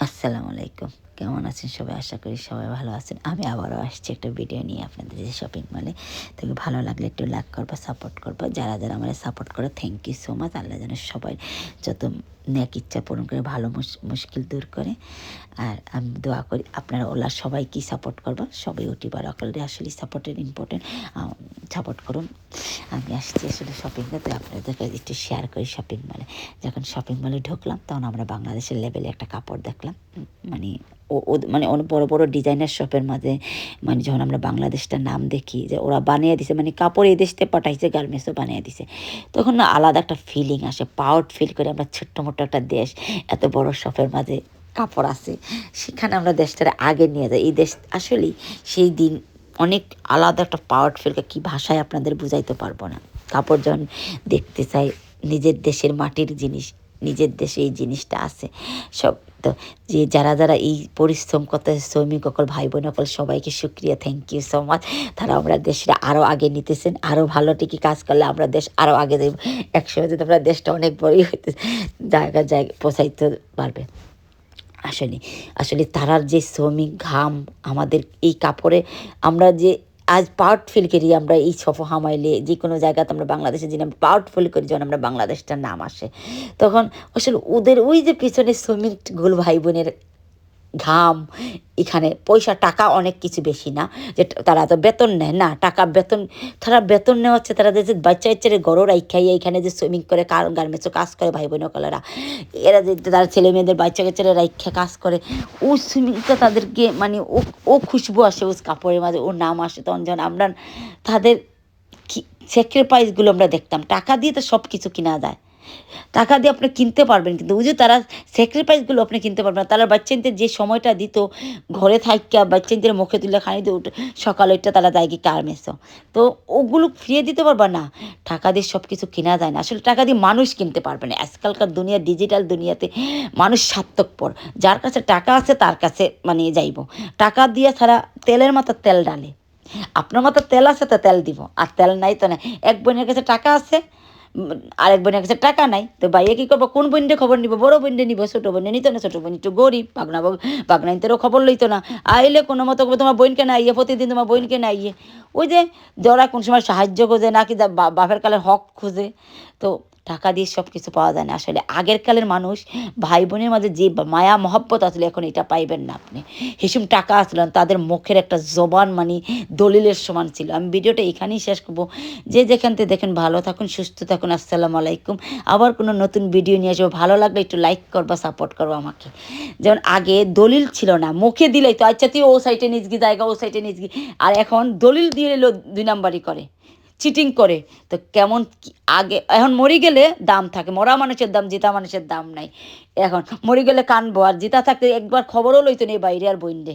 আসসালামু আলাইকুম। কেমন আছেন সবাই? আশা করি সবাই ভালো আছেন। আমি আবারও আসছি একটা ভিডিও নিয়ে আপনাদের এই শপিং মলে। তো ভালো লাগলে একটু লাইক করবা, সাপোর্ট করবা। যারা আমারে সাপোর্ট করে থ্যাংক ইউ সো মাচ। আল্লাহ যেন সবাই যত নেক ইচ্ছা পূরণ করে, ভালো মুশকিল দূর করে। আর আমি দোয়া করি আপনারা ওলা সবাইকেই সাপোর্ট করবা। সবাই ওটি বা অকলরে আসলে সাপোর্টের ইম্পর্টেন্ট, সাপোর্ট করুন। আমি আসছি আসলে শপিংয়ে, তো আপনাদেরকে একটু শেয়ার করি শপিং মলে। যখন শপিং মলে ঢুকলাম তখন আমরা বাংলাদেশের লেভেলে একটা কাপড় দেখলাম। মানে মানে অনেক বড় বড় ডিজাইনার শপের মাঝে, মানে যখন আমরা বাংলাদেশটার নাম দেখি যে ওরা বানিয়ে দিছে, মানে কাপড় এই দেশতে পাঠাইছে, গার্মেন্টসও বানিয়ে দিছে, তখন না আলাদা একটা ফিলিং আসে, প্রাউড ফিল করে। আমরা ছোট্ট মোটো একটা দেশ, এত বড় শপের মাঝে কাপড় আছে, সেখানে আমরা দেশটারে আগে নিয়ে যাই। এই দেশ আসলেই সেই দিন অনেক আলাদা একটা প্রাউড ফিল করে, কী ভাষায় আপনাদের বুঝাইতে পারবো না। কাপড় যখন দেখতে চাই, নিজের দেশের মাটির জিনিস, নিজের দেশে এই জিনিসটা আছে সব। তো যে যারা এই পরিশ্রম করতে, শ্রমিক অকল, ভাই বোন অকল, সবাইকে শুক্রিয়া, থ্যাংক ইউ সো মাচ। তারা আমরা দেশটা আরও আগে নিতেছেন। আরও ভালো টিকি কাজ করলে আমরা দেশ আরও আগে যাইব। একসময় যদি আমরা দেশটা অনেক বড়ই হইতে জায়গায় পৌঁছাইতে পারবে। আসলে তারার যে শ্রমিক ঘাম, আমাদের এই কাপড়ে আমরা যে আজ প্রাউড ফিল করি, আমরা এই সফর হামাইলে যে কোনো জায়গাতে আমরা বাংলাদেশে যিনি আমরা প্রাউড ফিল করি, যখন আমরা বাংলাদেশটার নাম আসে, তখন আসলে ওদের ওই যে পিছনে শ্রমিকগুলো, ভাই বোনের ঘাম, এখানে পয়সা টাকা অনেক কিছু বেশি না যে তারা তো বেতন নেয় না, টাকা বেতন, তারা বেতন নেওয়া হচ্ছে, তারা যে বাচ্চা ইচ্চারে গরু রাইখাইয়া এখানে যে সুইমিং করে, গার্মেন্টসও কাজ করে ভাই বোন কলেরা, এরা যে তার ছেলে মেয়েদের বাচ্চা কাচ্চারা রাইখা কাজ করে, ও সুইমিংটা তাদেরকে মানে ও খুশবু আসে ওই কাপড়ের মাঝে, ওর নাম আসে। তখন যখন আমরা তাদের স্যাক্রিফাইসগুলো আমরা দেখতাম, টাকা দিয়ে তো সব কিছু কিনা যায়, টাকা দিয়ে আপনি কিনতে পারবেন, কিন্তু ওই যে তারা স্যাক্রিফাইসগুলো আপনি কিনতে পারবেন না। তারা বাচ্চাদের যে সময়টা দিত ঘরে থাকিয়া, বাচ্চাদের মুখে তুলে খানি দিয়ে সকালে ওইটা তারা যায় কি গার্মেন্টসও, তো ওগুলো ফিরিয়ে দিতে পারবে না। টাকা দিয়ে সব কিছু কেনা যায় না, আসলে টাকা দিয়ে মানুষ কিনতে পারবে না। আজকালকার দুনিয়া, ডিজিটাল দুনিয়াতে মানুষ স্বার্থপর। যার কাছে টাকা আছে তার কাছে মানে যাইব, টাকা দিয়ে সারা তেলের মতো তেল ডালে। আপনার মতো তেল আছে তো তেল দিব, আর তেল নাই তো না। এক বোনের কাছে টাকা আছে, আরেক বোনের কাছে টাকা নাই, তো ভাইয়া কী করবো? কোন বোনটা খবর নিব? বড়ো বোনটা নিব, ছোটো বোনে নিত না। ছোটো বোন একটু গরিব, বাগনাইতেরও খবর লইতো না। আইলে কোনো মতো তোমার বোনকে না আইয়ে, প্রতিদিন তোমার বোনকে না আইয়ে, ওই যে যারা কোন সময় সাহায্য খোঁজে, নাকি বাপের কালের হক খোঁজে। তো টাকা দিয়ে সব কিছু পাওয়া যায় না। আসলে আগের কালের মানুষ, ভাই বোনের মাঝে যে মায়া মহব্বত আসলে এখন এটা পাইবেন না আপনি। হিসুম টাকা আসলেন, তাদের মুখের একটা জবান মানে দলিলের সমান ছিল। আমি ভিডিওটা এখানেই শেষ করবো। যে যেখান থেকে দেখেন ভালো থাকুন, সুস্থ থাকুন। আসসালামু আলাইকুম। আবার কোনো নতুন ভিডিও নিয়ে আসবো। ভালো লাগলে একটু লাইক করবা, সাপোর্ট করবো আমাকে। যেমন আগে দলিল ছিল না, মুখে দিলেই তো আচ্ছা তুই ও সাইডে নিজগি জায়গা, ও সাইডে নিজগি, আর এখন দলিল দিয়ে এলো, 2 নাম্বারই করে, চিটিং করে। তো কেমন আগে, এখন মরি গেলে দাম থাকে, মরা মানুষের দাম, জিতা মানুষের দাম নাই। এখন মরি গেলে কানবো, আর জিতা থাকতে একবার খবরও লইতো নেই বাইরে আর বইন্ডে।